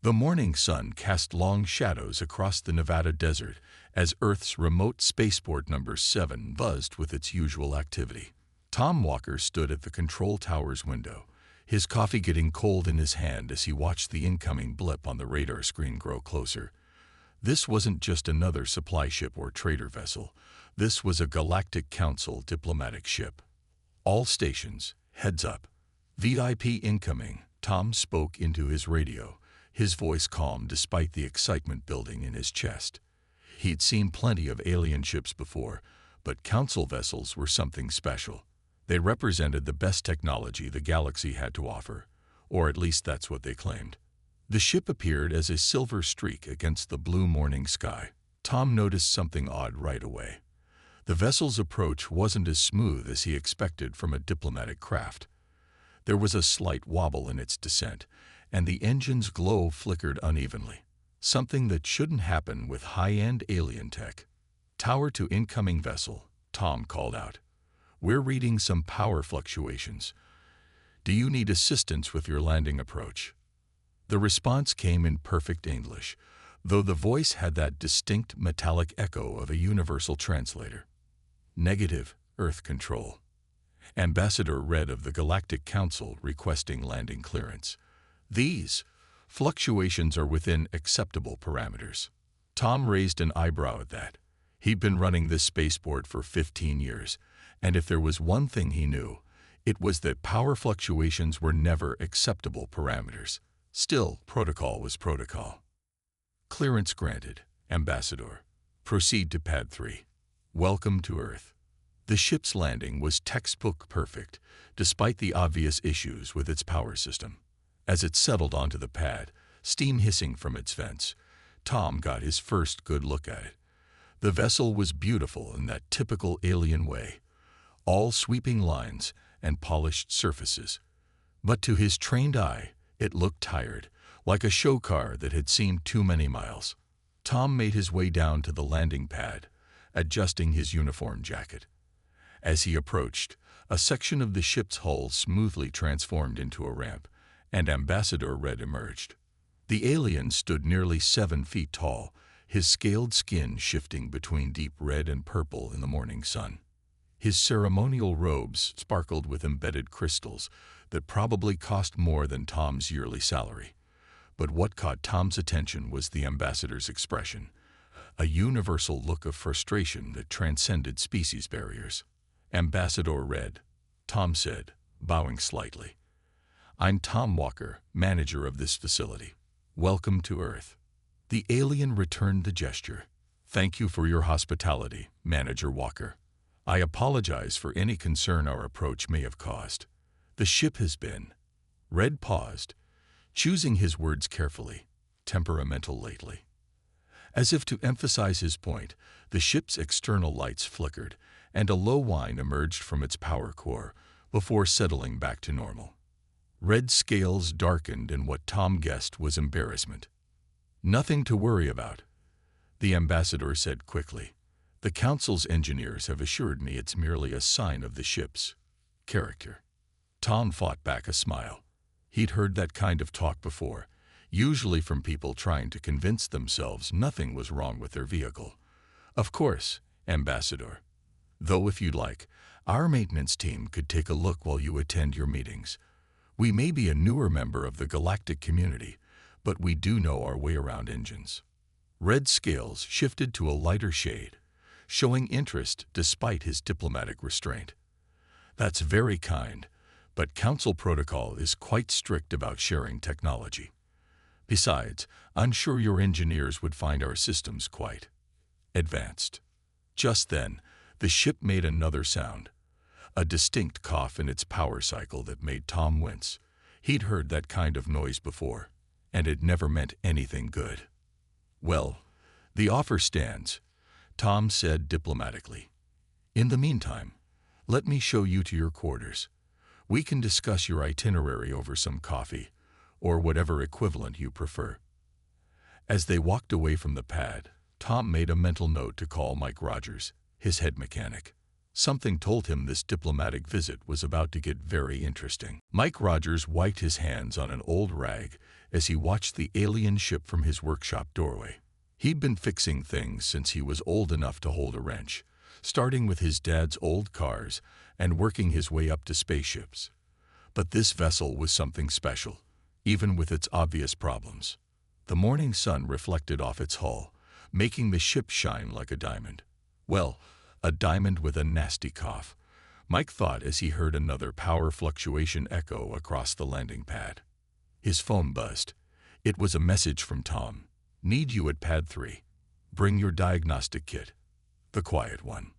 The morning sun cast long shadows across the Nevada desert as Earth's remote spaceport number 7 buzzed with its usual activity. Tom Walker stood at the control tower's window, his coffee getting cold in his hand as he watched the incoming blip on the radar screen grow closer. This wasn't just another supply ship or trader vessel. This was a Galactic Council diplomatic ship. All stations, heads up. VIP incoming, Tom spoke into his radio, his voice calm despite the excitement building in his chest. He'd seen plenty of alien ships before, but Council vessels were something special. They represented the best technology the galaxy had to offer, or at least that's what they claimed. The ship appeared as a silver streak against the blue morning sky. Tom noticed something odd right away. The vessel's approach wasn't as smooth as he expected from a diplomatic craft. There was a slight wobble in its descent, and the engine's glow flickered unevenly, something that shouldn't happen with high-end alien tech. "Tower to incoming vessel," Tom called out. "We're reading some power fluctuations. Do you need assistance with your landing approach?" The response came in perfect English, though the voice had that distinct metallic echo of a universal translator. "Negative, Earth Control. Ambassador Red of the Galactic Council requesting landing clearance. These fluctuations are within acceptable parameters." Tom raised an eyebrow at that. He'd been running this spaceport for 15 years, and if there was one thing he knew, it was that power fluctuations were never acceptable parameters. Still, protocol was protocol. "Clearance granted, Ambassador. Proceed to Pad 3. Welcome to Earth." The ship's landing was textbook perfect, despite the obvious issues with its power system. As it settled onto the pad, steam hissing from its vents, Tom got his first good look at it. The vessel was beautiful in that typical alien way, all sweeping lines and polished surfaces. But to his trained eye, it looked tired, like a show car that had seen too many miles. Tom made his way down to the landing pad, adjusting his uniform jacket. As he approached, a section of the ship's hull smoothly transformed into a ramp, and Ambassador Red emerged. The alien stood nearly 7 feet tall, his scaled skin shifting between deep red and purple in the morning sun. His ceremonial robes sparkled with embedded crystals that probably cost more than Tom's yearly salary. But what caught Tom's attention was the ambassador's expression, a universal look of frustration that transcended species barriers. "Ambassador Red," Tom said, bowing slightly. "I'm Tom Walker, manager of this facility. Welcome to Earth." The alien returned the gesture. "Thank you for your hospitality, Manager Walker. I apologize for any concern our approach may have caused. The ship has been—" Red paused, choosing his words carefully, "temperamental lately." As if to emphasize his point, the ship's external lights flickered, and a low whine emerged from its power core before settling back to normal. Red's scales darkened in what Tom guessed was embarrassment. "Nothing to worry about," the ambassador said quickly. "The Council's engineers have assured me it's merely a sign of the ship's character." Tom fought back a smile. He'd heard that kind of talk before, usually from people trying to convince themselves nothing was wrong with their vehicle. "Of course, Ambassador. Though if you'd like, our maintenance team could take a look while you attend your meetings. We may be a newer member of the galactic community, but we do know our way around engines." Red's scales shifted to a lighter shade, showing interest despite his diplomatic restraint. "That's very kind, but Council protocol is quite strict about sharing technology. Besides, I'm sure your engineers would find our systems quite advanced." Just then, the ship made another sound, a distinct cough in its power cycle that made Tom wince. He'd heard that kind of noise before, and it never meant anything good. "Well, the offer stands," Tom said diplomatically. "In the meantime, let me show you to your quarters. We can discuss your itinerary over some coffee, or whatever equivalent you prefer." As they walked away from the pad, Tom made a mental note to call Mike Rogers, his head mechanic. Something told him this diplomatic visit was about to get very interesting. Mike Rogers wiped his hands on an old rag as he watched the alien ship from his workshop doorway. He'd been fixing things since he was old enough to hold a wrench, starting with his dad's old cars and working his way up to spaceships. But this vessel was something special, even with its obvious problems. The morning sun reflected off its hull, making the ship shine like a diamond. Well, a diamond with a nasty cough, Mike thought as he heard another power fluctuation echo across the landing pad. His phone buzzed. It was a message from Tom. "Need you at pad 3. Bring your diagnostic kit." The quiet one.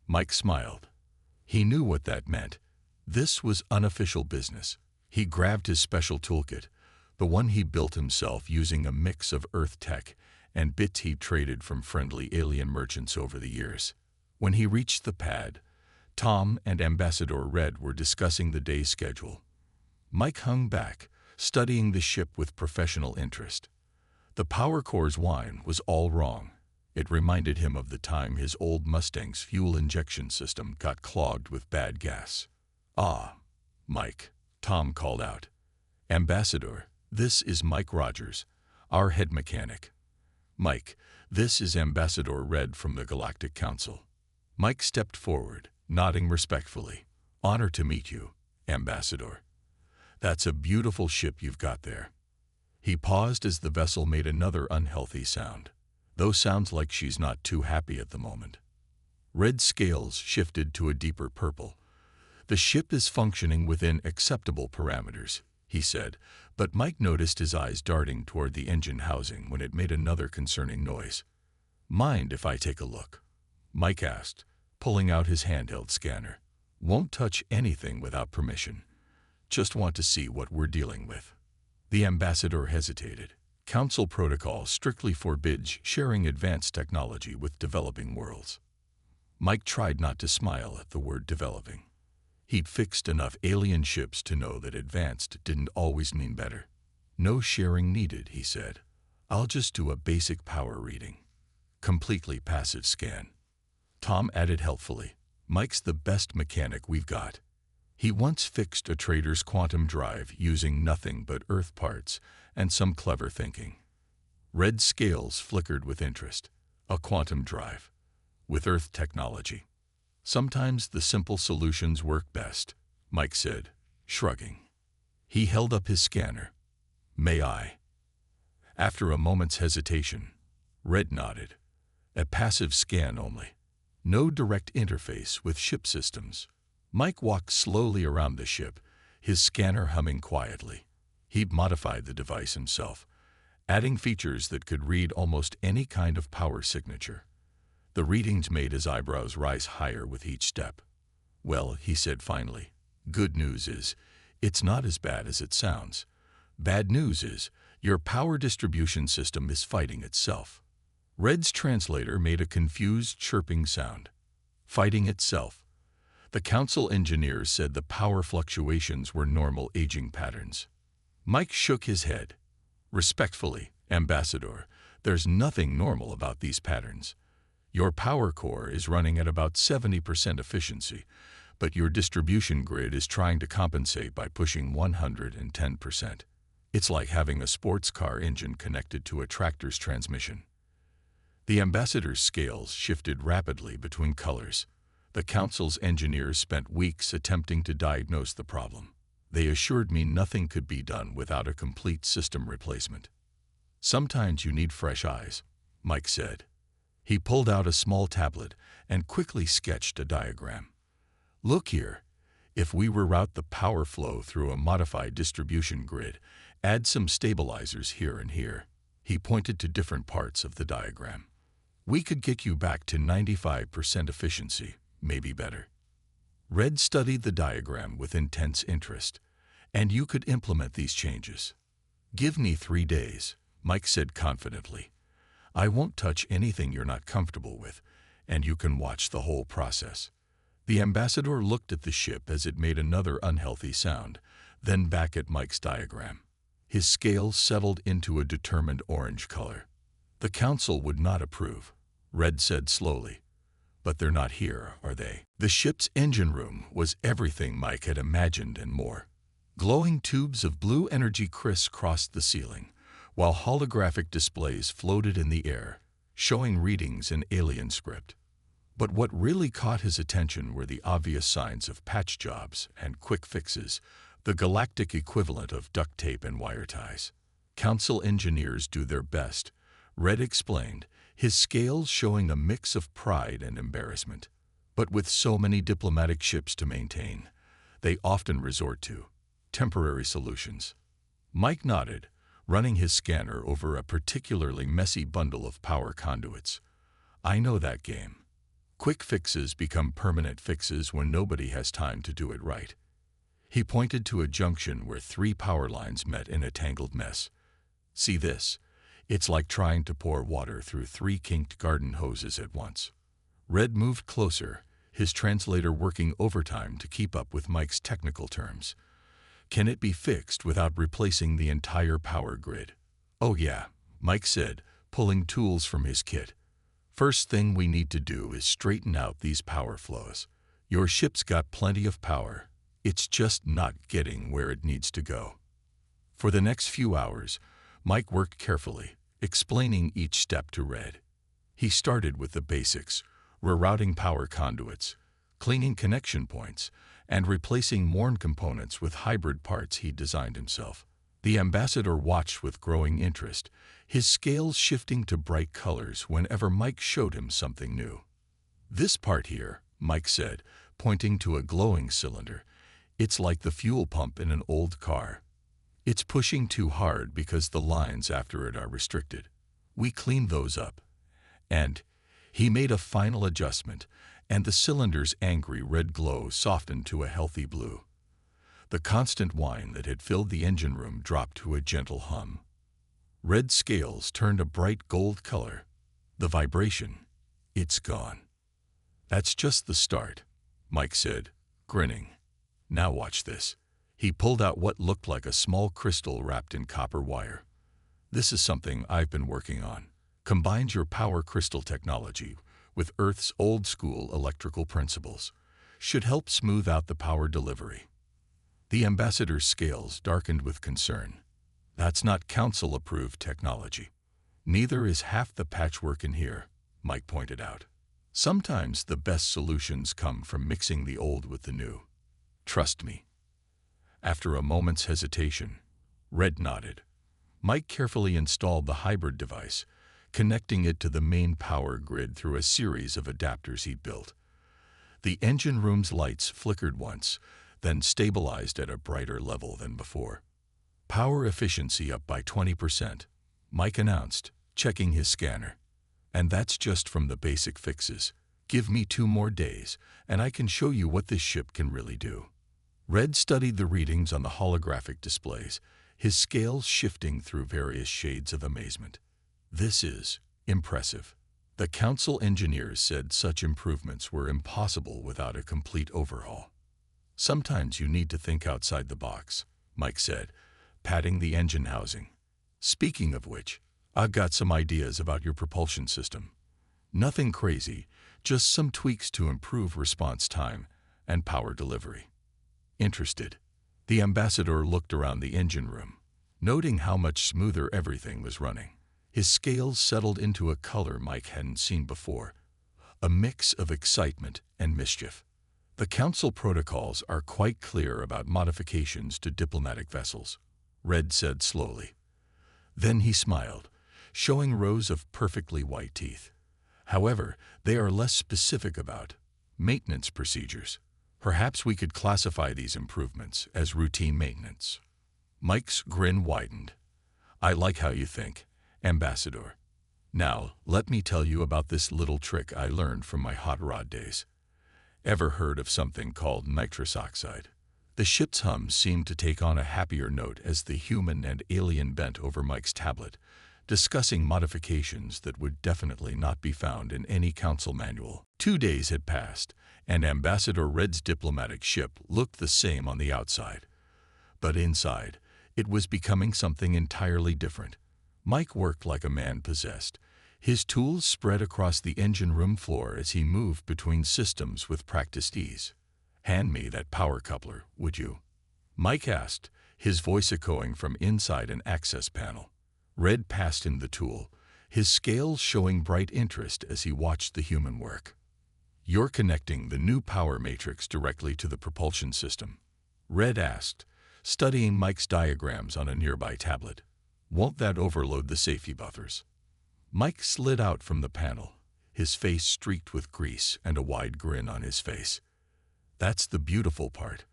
Mike smiled. He knew what that meant. This was unofficial business. He grabbed his special toolkit, the one he built himself using a mix of Earth tech and bits he traded from friendly alien merchants over the years. When he reached the pad, Tom and Ambassador Red were discussing the day's schedule. Mike hung back, studying the ship with professional interest. The power core's whine was all wrong. It reminded him of the time his old Mustang's fuel injection system got clogged with bad gas. "Ah, Mike," Tom called out. "Ambassador, this is Mike Rogers, our head mechanic." "Mike, this is Ambassador Red from the Galactic Council." Mike stepped forward, nodding respectfully. "Honor to meet you, Ambassador. That's a beautiful ship you've got there." He paused as the vessel made another unhealthy sound. Those sounds like she's not too happy at the moment. Red's scales shifted to a deeper purple. "The ship is functioning within acceptable parameters," he said, but Mike noticed his eyes darting toward the engine housing when it made another concerning noise. "Mind if I take a look?" Mike asked, pulling out his handheld scanner. "Won't touch anything without permission. Just want to see what we're dealing with." The ambassador hesitated. Council protocol strictly forbids sharing advanced technology with developing worlds. Mike tried not to smile at the word developing. He'd fixed enough alien ships to know that advanced didn't always mean better. "No sharing needed," he said. "I'll just do a basic power reading. Completely passive scan." Tom added helpfully, "Mike's the best mechanic we've got. He once fixed a trader's quantum drive using nothing but Earth parts and some clever thinking." Red's scales flickered with interest. A quantum drive. With Earth technology. "Sometimes the simple solutions work best," Mike said, shrugging. He held up his scanner. "May I?" After a moment's hesitation, Red nodded. "A passive scan only. No direct interface with ship systems." Mike walked slowly around the ship, his scanner humming quietly. He'd modified the device himself, adding features that could read almost any kind of power signature. The readings made his eyebrows rise higher with each step. "Well," he said finally, "good news is, it's not as bad as it sounds. Bad news is, your power distribution system is fighting itself." Red's translator made a confused chirping sound. "Fighting itself." The council engineers said the power fluctuations were normal aging patterns. Mike shook his head. "Respectfully, Ambassador, there's nothing normal about these patterns. Your power core is running at about 70% efficiency, but your distribution grid is trying to compensate by pushing 110%. It's like having a sports car engine connected to a tractor's transmission." The ambassador's scales shifted rapidly between colors. The council's engineers spent weeks attempting to diagnose the problem. They assured me nothing could be done without a complete system replacement. "Sometimes you need fresh eyes," Mike said. He pulled out a small tablet and quickly sketched a diagram. "Look here. If we reroute the power flow through a modified distribution grid, add some stabilizers here and here." He pointed to different parts of the diagram. "We could get you back to 95% efficiency. Maybe better." Red studied the diagram with intense interest. "And you could implement these changes." "Give me 3 days," Mike said confidently. "I won't touch anything you're not comfortable with, and you can watch the whole process." The ambassador looked at the ship as it made another unhealthy sound, then back at Mike's diagram. His scales settled into a determined orange color. "The council would not approve," Red said slowly. But they're not here, are they? The ship's engine room was everything Mike had imagined and more. Glowing tubes of blue energy crisscrossed the ceiling, while holographic displays floated in the air, showing readings in alien script. But what really caught his attention were the obvious signs of patch jobs and quick fixes, the galactic equivalent of duct tape and wire ties. Council engineers do their best, Red explained, his scales showing a mix of pride and embarrassment. But with so many diplomatic ships to maintain, they often resort to temporary solutions. Mike nodded, running his scanner over a particularly messy bundle of power conduits. I know that game. Quick fixes become permanent fixes when nobody has time to do it right. He pointed to a junction where 3 power lines met in a tangled mess. See this? It's like trying to pour water through 3 kinked garden hoses at once. Red moved closer, his translator working overtime to keep up with Mike's technical terms. Can it be fixed without replacing the entire power grid? Oh yeah, Mike said, pulling tools from his kit. First thing we need to do is straighten out these power flows. Your ship's got plenty of power. It's just not getting where it needs to go. For the next few hours, Mike worked carefully, explaining each step to Red. He started with the basics, rerouting power conduits, cleaning connection points, and replacing worn components with hybrid parts he designed himself. The ambassador watched with growing interest, his scales shifting to bright colors whenever Mike showed him something new. This part here, Mike said, pointing to a glowing cylinder, it's like the fuel pump in an old car. It's pushing too hard because the lines after it are restricted. We cleaned those up. And he made a final adjustment, and the cylinder's angry red glow softened to a healthy blue. The constant whine that had filled the engine room dropped to a gentle hum. Red scales turned a bright gold color. The vibration, it's gone. That's just the start, Mike said, grinning. Now watch this. He pulled out what looked like a small crystal wrapped in copper wire. This is something I've been working on. Combines your power crystal technology with Earth's old-school electrical principles. Should help smooth out the power delivery. The ambassador's scales darkened with concern. That's not council-approved technology. Neither is half the patchwork in here, Mike pointed out. Sometimes the best solutions come from mixing the old with the new. Trust me. After a moment's hesitation, Red nodded. Mike carefully installed the hybrid device, connecting it to the main power grid through a series of adapters he'd built. The engine room's lights flickered once, then stabilized at a brighter level than before. Power efficiency up by 20%, Mike announced, checking his scanner. And that's just from the basic fixes. Give me 2 more days, and I can show you what this ship can really do. Red studied the readings on the holographic displays, his scales shifting through various shades of amazement. This is impressive. The council engineers said such improvements were impossible without a complete overhaul. Sometimes you need to think outside the box, Mike said, patting the engine housing. Speaking of which, I've got some ideas about your propulsion system. Nothing crazy, just some tweaks to improve response time and power delivery. Interested? The ambassador looked around the engine room, noting how much smoother everything was running. His scales settled into a color Mike hadn't seen before, a mix of excitement and mischief. The council protocols are quite clear about modifications to diplomatic vessels, Red said slowly. Then he smiled, showing rows of perfectly white teeth. However, they are less specific about maintenance procedures. Perhaps we could classify these improvements as routine maintenance. Mike's grin widened. I like how you think, Ambassador. Now, let me tell you about this little trick I learned from my hot rod days. Ever heard of something called nitrous oxide? The ship's hum seemed to take on a happier note as the human and alien bent over Mike's tablet, discussing modifications that would definitely not be found in any council manual. 2 days had passed, and Ambassador Red's diplomatic ship looked the same on the outside. But inside, it was becoming something entirely different. Mike worked like a man possessed, His tools spread across the engine room floor as he moved between systems with practiced ease. "Hand me that power coupler, would you?" Mike asked, his voice echoing from inside an access panel. Red passed him the tool, his scales showing bright interest as he watched the human work. "You're connecting the new power matrix directly to the propulsion system?" Red asked, studying Mike's diagrams on a nearby tablet. "Won't that overload the safety buffers?" Mike slid out from the panel, his face streaked with grease and a wide grin on his face. "That's the beautiful part.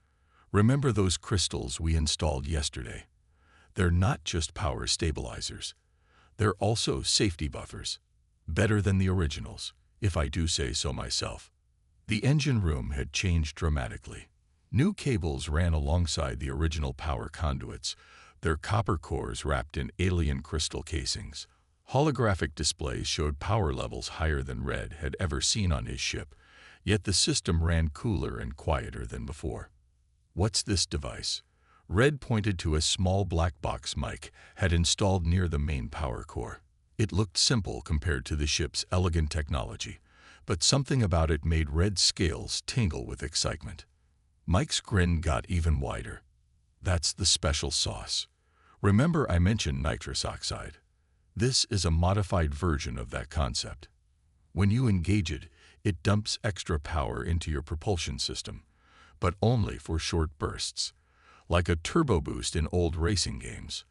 Remember those crystals we installed yesterday? They're not just power stabilizers. They're also safety buffers. Better than the originals, if I do say so myself." The engine room had changed dramatically. New cables ran alongside the original power conduits, their copper cores wrapped in alien crystal casings. Holographic displays showed power levels higher than Red had ever seen on his ship, yet the system ran cooler and quieter than before. "What's this device?" Red pointed to a small black box Mike had installed near the main power core. It looked simple compared to the ship's elegant technology, but something about it made Red's scales tingle with excitement. Mike's grin got even wider. "That's the special sauce. Remember I mentioned nitrous oxide? This is a modified version of that concept. When you engage it, it dumps extra power into your propulsion system, but only for short bursts, like a turbo boost in old racing games."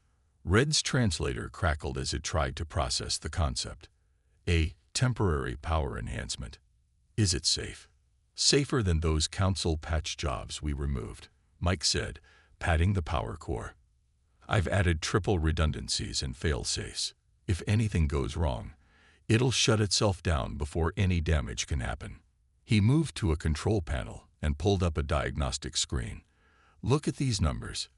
Red's translator crackled as it tried to process the concept. "A temporary power enhancement. Is it safe?" "Safer than those council patch jobs we removed," Mike said, patting the power core. "I've added triple redundancies and fail-safes. If anything goes wrong, it'll shut itself down before any damage can happen." He moved to a control panel and pulled up a diagnostic screen. "Look at these numbers.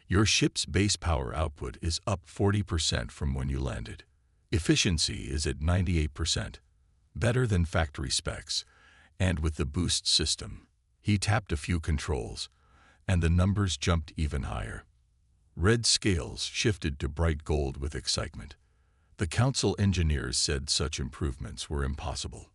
Your ship's base power output is up 40% from when you landed. Efficiency is at 98%, better than factory specs, and with the boost system." He tapped a few controls, and the numbers jumped even higher. Red's scales shifted to bright gold with excitement. The council engineers said such improvements were impossible.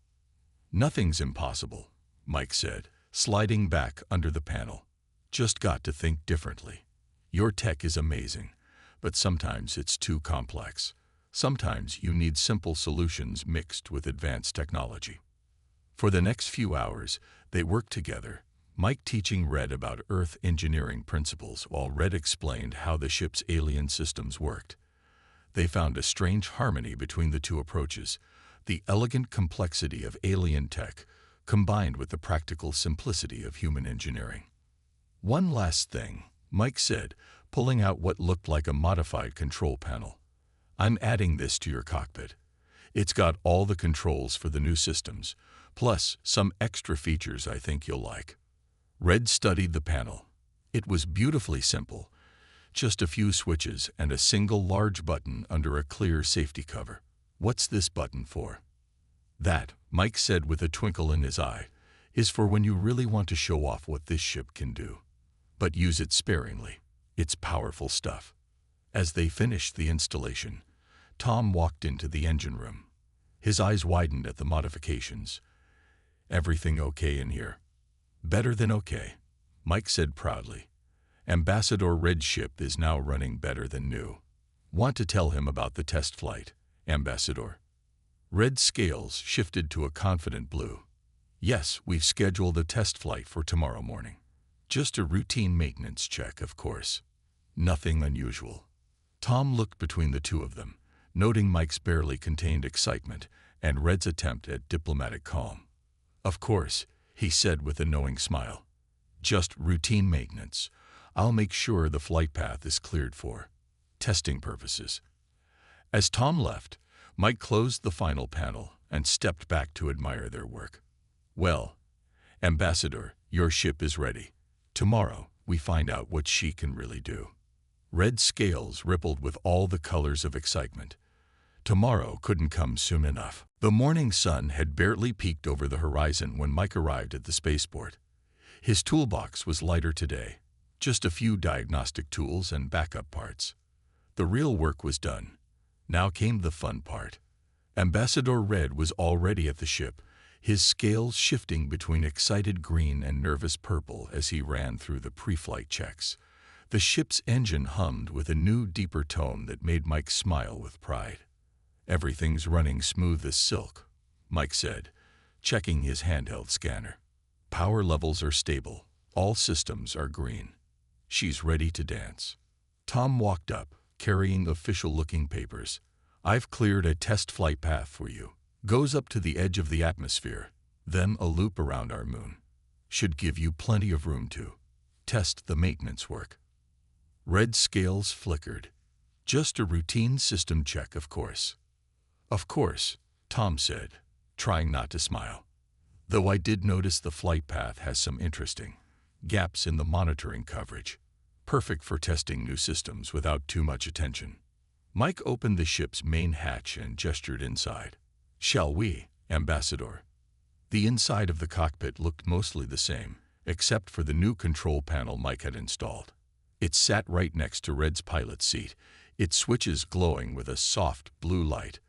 "Nothing's impossible," Mike said, sliding back under the panel. "Just got to think differently. Your tech is amazing, but sometimes it's too complex. Sometimes you need simple solutions mixed with advanced technology." For the next few hours, they worked together, Mike teaching Red about Earth engineering principles while Red explained how the ship's alien systems worked. They found a strange harmony between the two approaches, the elegant complexity of alien tech combined with the practical simplicity of human engineering. "One last thing," Mike said, pulling out what looked like a modified control panel. "I'm adding this to your cockpit. It's got all the controls for the new systems, plus some extra features I think you'll like." Red studied the panel. It was beautifully simple, just a few switches and a single large button under a clear safety cover. "What's this button for?" "That," Mike said with a twinkle in his eye, "is for when you really want to show off what this ship can do. But use it sparingly. It's powerful stuff." As they finished the installation, Tom walked into the engine room. His eyes widened at the modifications. "Everything okay in here?" "Better than okay," Mike said proudly. "Ambassador Red's ship is now running better than new. Want to tell him about the test flight, Ambassador?" Red's scales shifted to a confident blue. "Yes, we've scheduled a test flight for tomorrow morning. Just a routine maintenance check, of course. Nothing unusual." Tom looked between the two of them, noting Mike's barely contained excitement and Red's attempt at diplomatic calm. "Of course," he said with a knowing smile. "Just routine maintenance. I'll make sure the flight path is cleared for testing purposes." As Tom left, Mike closed the final panel and stepped back to admire their work. "Well, Ambassador, your ship is ready. Tomorrow, we find out what she can really do." Red's scales rippled with all the colors of excitement. Tomorrow couldn't come soon enough. The morning sun had barely peeked over the horizon when Mike arrived at the spaceport. His toolbox was lighter today, just a few diagnostic tools and backup parts. The real work was done. Now came the fun part. Ambassador Red was already at the ship, his scales shifting between excited green and nervous purple as he ran through the pre-flight checks. The ship's engine hummed with a new, deeper tone that made Mike smile with pride. "Everything's running smooth as silk," Mike said, checking his handheld scanner. "Power levels are stable. All systems are green. She's ready to dance." Tom walked up, carrying official-looking papers. "I've cleared a test flight path for you. Goes up to the edge of the atmosphere, then a loop around our moon. Should give you plenty of room to test the maintenance work." Red scales flickered. "Just a routine system check, of course." "Of course," Tom said, trying not to smile. "Though I did notice the flight path has some interesting gaps in the monitoring coverage. Perfect for testing new systems without too much attention." Mike opened the ship's main hatch and gestured inside. "Shall we, Ambassador?" The inside of the cockpit looked mostly the same, except for the new control panel Mike had installed. It sat right next to Red's pilot's seat, its switches glowing with a soft blue light.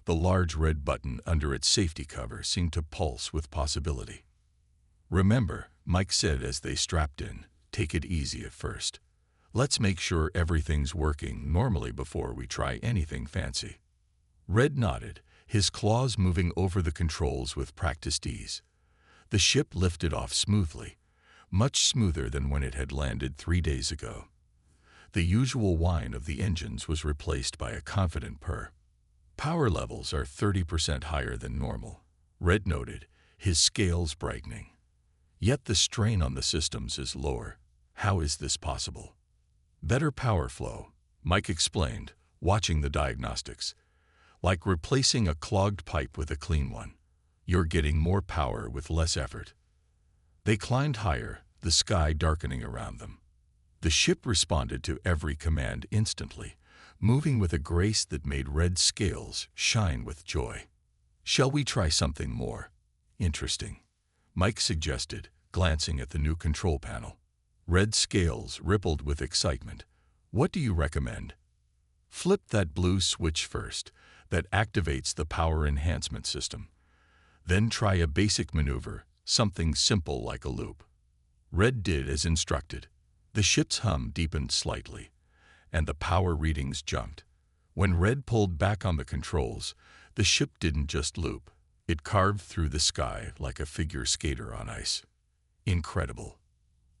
The large red button under its safety cover seemed to pulse with possibility. "Remember," Mike said as they strapped in, "take it easy at first. Let's make sure everything's working normally before we try anything fancy." Red nodded, his claws moving over the controls with practiced ease. The ship lifted off smoothly, much smoother than when it had landed 3 days ago. The usual whine of the engines was replaced by a confident purr. "Power levels are 30% higher than normal," Red noted, his scales brightening. "Yet the strain on the systems is lower. How is this possible?" "Better power flow," Mike explained, watching the diagnostics. "Like replacing a clogged pipe with a clean one. You're getting more power with less effort." They climbed higher, the sky darkening around them. The ship responded to every command instantly, moving with a grace that made Red's scales shine with joy. "Shall we try something more interesting?" Mike suggested, glancing at the new control panel. Red's scales rippled with excitement. "What do you recommend?" "Flip that blue switch first. That activates the power enhancement system. Then try a basic maneuver, something simple like a loop." Red did as instructed. The ship's hum deepened slightly, and the power readings jumped. When Red pulled back on the controls, the ship didn't just loop. It carved through the sky like a figure skater on ice. "Incredible,"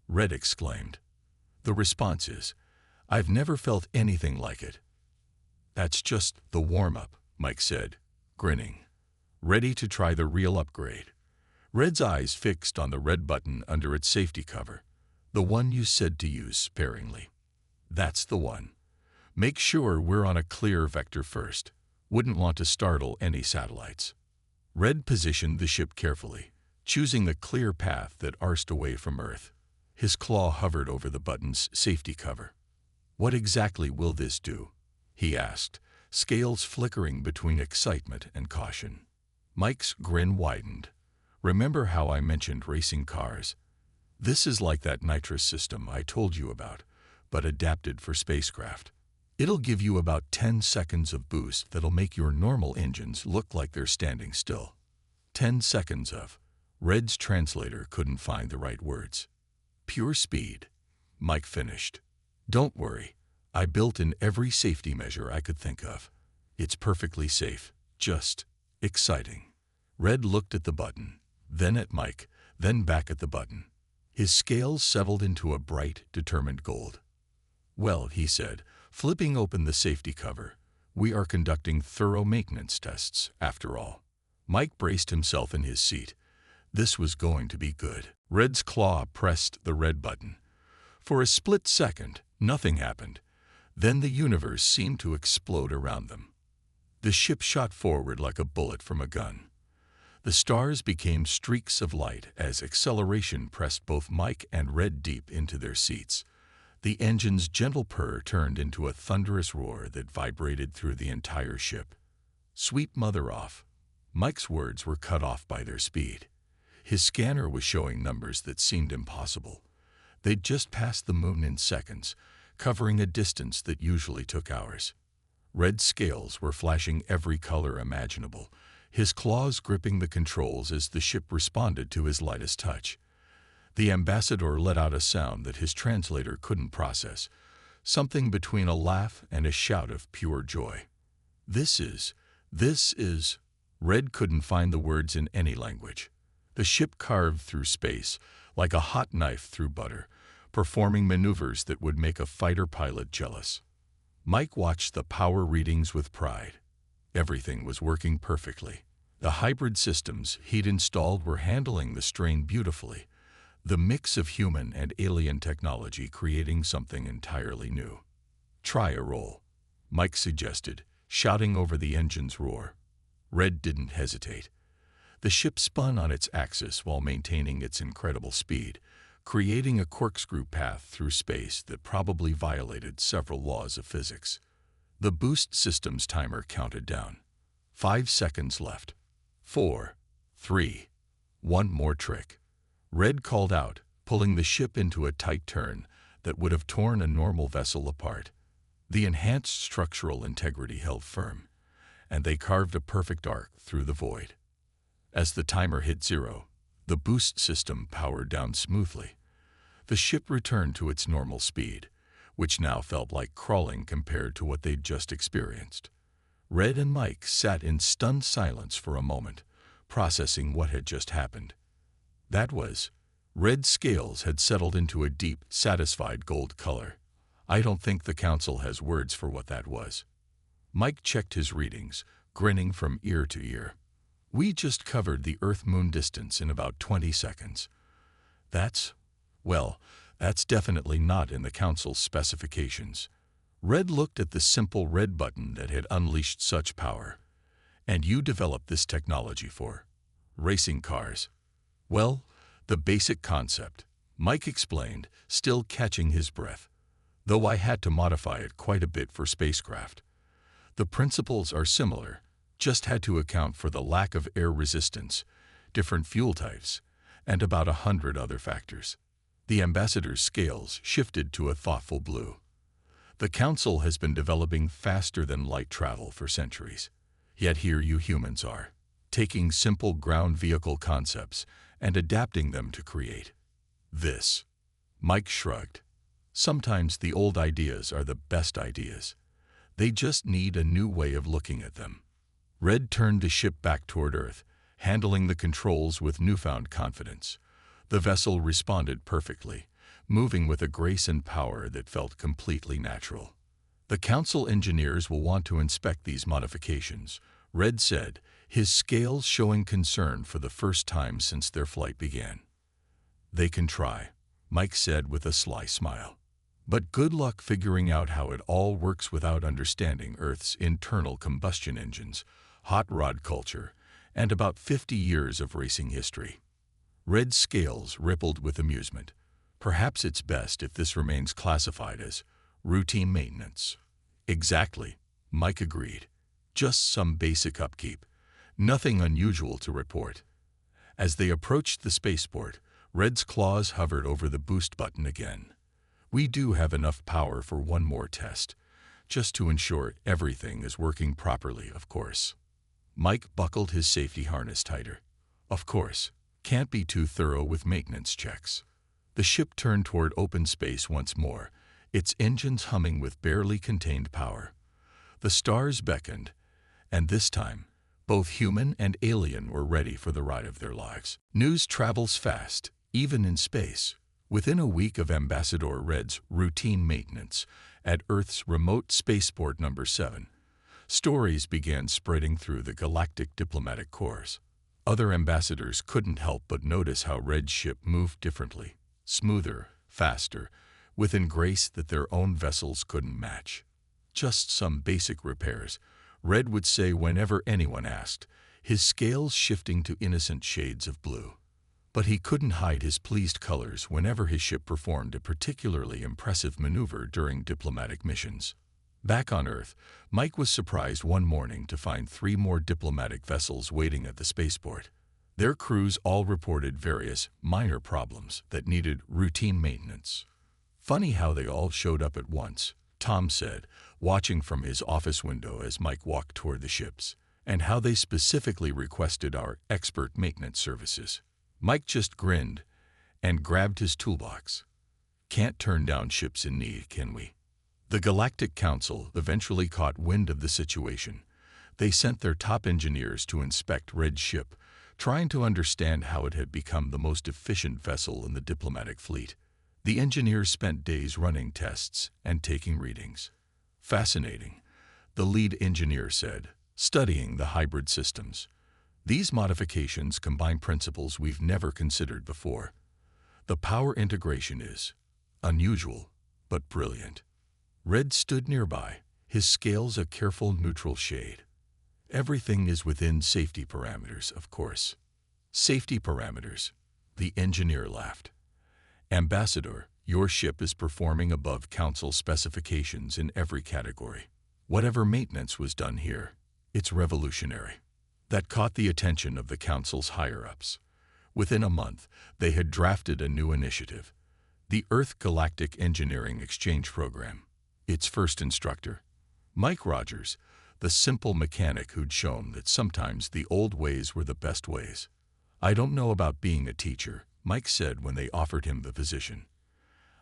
Red exclaimed. "The response is, I've never felt anything like it." "That's just the warm-up," Mike said, grinning. "Ready to try the real upgrade." Red's eyes fixed on the red button under its safety cover. "The one you said to use sparingly." "That's the one. Make sure we're on a clear vector first. Wouldn't want to startle any satellites." Red positioned the ship carefully, choosing the clear path that arced away from Earth. His claw hovered over the button's safety cover. "What exactly will this do?" he asked, scales flickering between excitement and caution. Mike's grin widened. "Remember how I mentioned racing cars? This is like that nitrous system I told you about, but adapted for spacecraft. It'll give you about 10 seconds of boost that'll make your normal engines look like they're standing still." 10 seconds of. Red's translator couldn't find the right words. "Pure speed," Mike finished. "Don't worry. I built in every safety measure I could think of. It's perfectly safe, just exciting." Red looked at the button, then at Mike, then back at the button. His scales settled into a bright, determined gold. "Well," he said, flipping open the safety cover, "we are conducting thorough maintenance tests, after all." Mike braced himself in his seat. This was going to be good. Red's claw pressed the red button. For a split second, nothing happened. Then the universe seemed to explode around them. The ship shot forward like a bullet from a gun. The stars became streaks of light as acceleration pressed both Mike and Red deep into their seats. The engine's gentle purr turned into a thunderous roar that vibrated through the entire ship. "Sweep mother off." Mike's words were cut off by their speed. His scanner was showing numbers that seemed impossible. They'd just passed the moon in seconds, covering a distance that usually took hours. Red scales were flashing every color imaginable, his claws gripping the controls as the ship responded to his lightest touch. The ambassador let out a sound that his translator couldn't process, something between a laugh and a shout of pure joy. This is... Red couldn't find the words in any language. The ship carved through space like a hot knife through butter, performing maneuvers that would make a fighter pilot jealous. Mike watched the power readings with pride. Everything was working perfectly. The hybrid systems he'd installed were handling the strain beautifully, the mix of human and alien technology creating something entirely new. "Try a roll," Mike suggested, shouting over the engine's roar. Red didn't hesitate. The ship spun on its axis while maintaining its incredible speed, creating a corkscrew path through space that probably violated several laws of physics. The boost system's timer counted down. 5 seconds left. 4, 3, one more trick. Red called out, pulling the ship into a tight turn that would have torn a normal vessel apart. The enhanced structural integrity held firm, and they carved a perfect arc through the void. As the timer hit 0, the boost system powered down smoothly. The ship returned to its normal speed, which now felt like crawling compared to what they'd just experienced. Red and Mike sat in stunned silence for a moment, processing what had just happened. That was, Red's scales had settled into a deep, satisfied gold color. "I don't think the council has words for what that was." Mike checked his readings, grinning from ear to ear. "We just covered the Earth-Moon distance in about 20 seconds. That's definitely not in the council's specifications." Red looked at the simple red button that had unleashed such power. "And you developed this technology for racing cars?" "Well, the basic concept," Mike explained, still catching his breath, "though I had to modify it quite a bit for spacecraft. The principles are similar, just had to account for the lack of air resistance, different fuel types, and about 100 other factors." The ambassador's scales shifted to a thoughtful blue. "The council has been developing faster than light travel for centuries. Yet here you humans are, taking simple ground vehicle concepts and adapting them to create this." Mike shrugged. "Sometimes the old ideas are the best ideas. They just need a new way of looking at them." Red turned the ship back toward Earth, handling the controls with newfound confidence. The vessel responded perfectly, moving with a grace and power that felt completely natural. "The council engineers will want to inspect these modifications," Red said, his scales showing concern for the first time since their flight began. "They can try," Mike said with a sly smile. "But good luck figuring out how it all works without understanding Earth's internal combustion engines, hot rod culture, and about 50 years of racing history." Red's scales rippled with amusement. "Perhaps it's best if this remains classified as routine maintenance." "Exactly," Mike agreed. "Just some basic upkeep. Nothing unusual to report." As they approached the spaceport, Red's claws hovered over the boost button again. "We do have enough power for one more test, just to ensure everything is working properly, of course." Mike buckled his safety harness tighter. "Of course. Can't be too thorough with maintenance checks." The ship turned toward open space once more, its engines humming with barely contained power. The stars beckoned, and this time, both human and alien were ready for the ride of their lives. News travels fast, even in space. Within a week of Ambassador Red's routine maintenance at Earth's remote spaceport number 7, stories began spreading through the galactic diplomatic corps. Other ambassadors couldn't help but notice how Red's ship moved differently, smoother, faster, with a grace that their own vessels couldn't match. "Just some basic repairs," Red would say whenever anyone asked, his scales shifting to innocent shades of blue. But he couldn't hide his pleased colors whenever his ship performed a particularly impressive maneuver during diplomatic missions. Back on Earth, Mike was surprised one morning to find 3 more diplomatic vessels waiting at the spaceport. Their crews all reported various minor problems that needed routine maintenance. Funny how they all showed up at once, Tom said, watching from his office window as Mike walked toward the ships, and how they specifically requested our expert maintenance services. Mike just grinned and grabbed his toolbox. Can't turn down ships in need, can we? The Galactic Council eventually caught wind of the situation. They sent their top engineers to inspect Red's ship, trying to understand how it had become the most efficient vessel in the diplomatic fleet. The engineers spent days running tests and taking readings. Fascinating, the lead engineer said, studying the hybrid systems. These modifications combine principles we've never considered before. The power integration is unusual, but brilliant. Red stood nearby, his scales a careful neutral shade. Everything is within safety parameters, of course. Safety parameters, the engineer laughed. Ambassador, your ship is performing above Council specifications in every category. Whatever maintenance was done here, it's revolutionary. That caught the attention of the Council's higher-ups. Within a month, they had drafted a new initiative, the Earth Galactic Engineering Exchange Program. Its first instructor, Mike Rogers, the simple mechanic who'd shown that sometimes the old ways were the best ways. I don't know about being a teacher, Mike said when they offered him the position.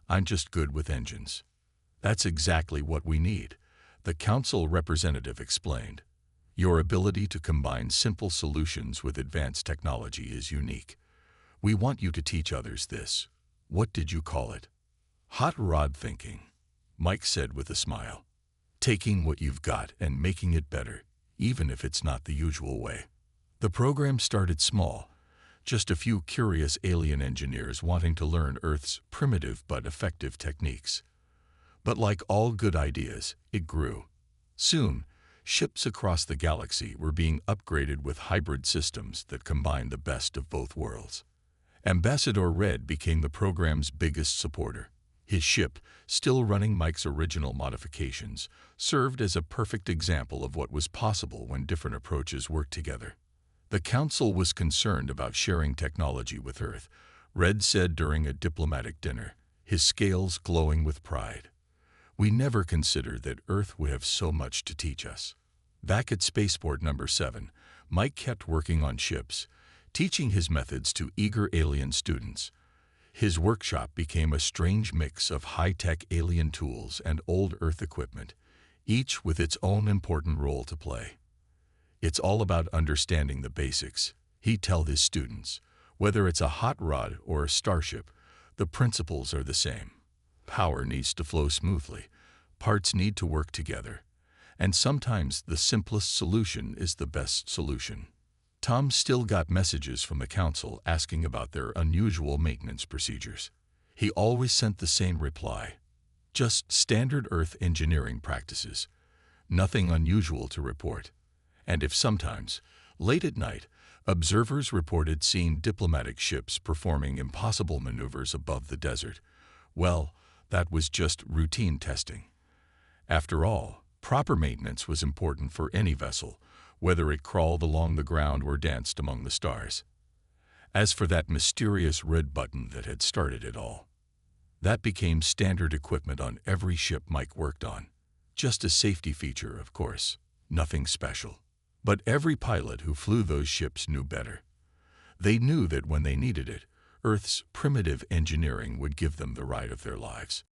I'm just good with engines. That's exactly what we need, the council representative explained. Your ability to combine simple solutions with advanced technology is unique. We want you to teach others this. What did you call it? Hot rod thinking, Mike said with a smile. Taking what you've got and making it better, even if it's not the usual way. The program started small, just a few curious alien engineers wanting to learn Earth's primitive but effective techniques. But like all good ideas, it grew. Soon, ships across the galaxy were being upgraded with hybrid systems that combined the best of both worlds. Ambassador Red became the program's biggest supporter. His ship, still running Mike's original modifications, served as a perfect example of what was possible when different approaches worked together. The Council was concerned about sharing technology with Earth, Red said during a diplomatic dinner, his scales glowing with pride. We never considered that Earth would have so much to teach us. Back at Spaceport number 7, Mike kept working on ships, teaching his methods to eager alien students. His workshop became a strange mix of high-tech alien tools and old Earth equipment, each with its own important role to play. It's all about understanding the basics, he'd tell his students. Whether it's a hot rod or a starship, the principles are the same. Power needs to flow smoothly, parts need to work together, and sometimes the simplest solution is the best solution. Tom still got messages from the Council asking about their unusual maintenance procedures. He always sent the same reply. Just standard Earth engineering practices. Nothing unusual to report. And if sometimes, late at night, observers reported seeing diplomatic ships performing impossible maneuvers above the desert, well, that was just routine testing. After all, proper maintenance was important for any vessel, whether it crawled along the ground or danced among the stars. As for that mysterious red button that had started it all, that became standard equipment on every ship Mike worked on. Just a safety feature, of course, nothing special. But every pilot who flew those ships knew better. They knew that when they needed it, Earth's primitive engineering would give them the ride of their lives.